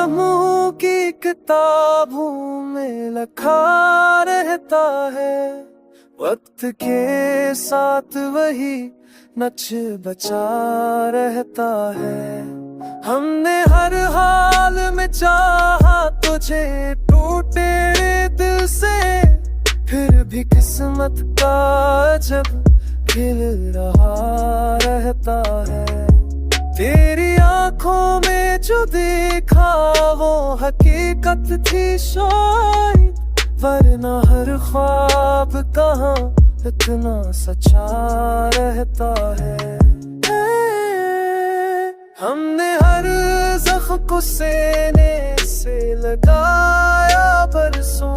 लम्हों की किताबों में लिखा रहता है। वक्त के साथ वही नच बचा रहता है। हमने हर हाल में चाहा तुझे टूटे दिल से, फिर भी किस्मत का जब खिल रहा रहता है। तेरी आंखों में जो देखा वो हकीकत थी शायद, वरना हर ख्वाब कहाँ इतना सच्चा रहता है। हमने हर जख्म को सीने से लगाया बरसों,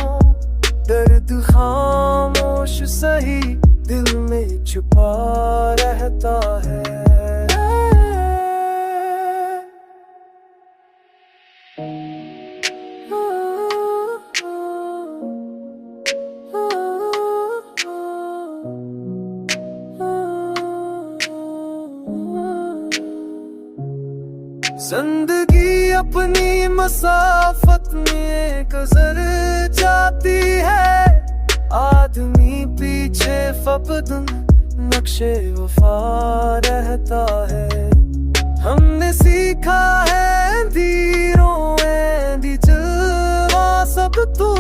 दर्द खामोश सही दिल में छुपा रहता है। जिंदगी अपनी मसाफत में गुजर जाती है, आदमी पीछे फपदन नक्शे वफा रहता है। हमने सीखा है अंधेरों में दी जलवा सब तो,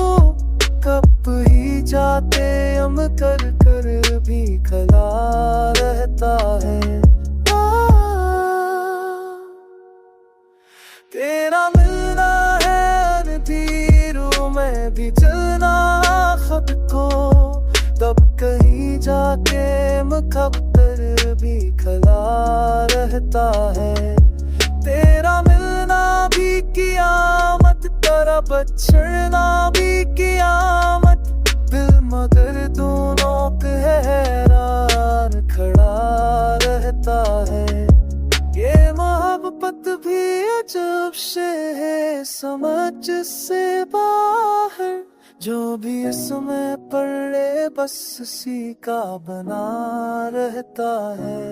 कब ही जाते हम कर कर भी खला रहता है। तेरा मिलना है अंधेरों में भी चलना खुद को, तब कहीं जाके मुकद्दर भी खला रहता है। तेरा मिलना भी कियामत, तेरा बछड़ना भी कियामत, दिल मगर दोनों के हैरान खड़ा रहता है। ये मोहब्बत भी अजब से है समझ से बाहर, जो भी इसमें पड़े बस उसी का बना रहता है।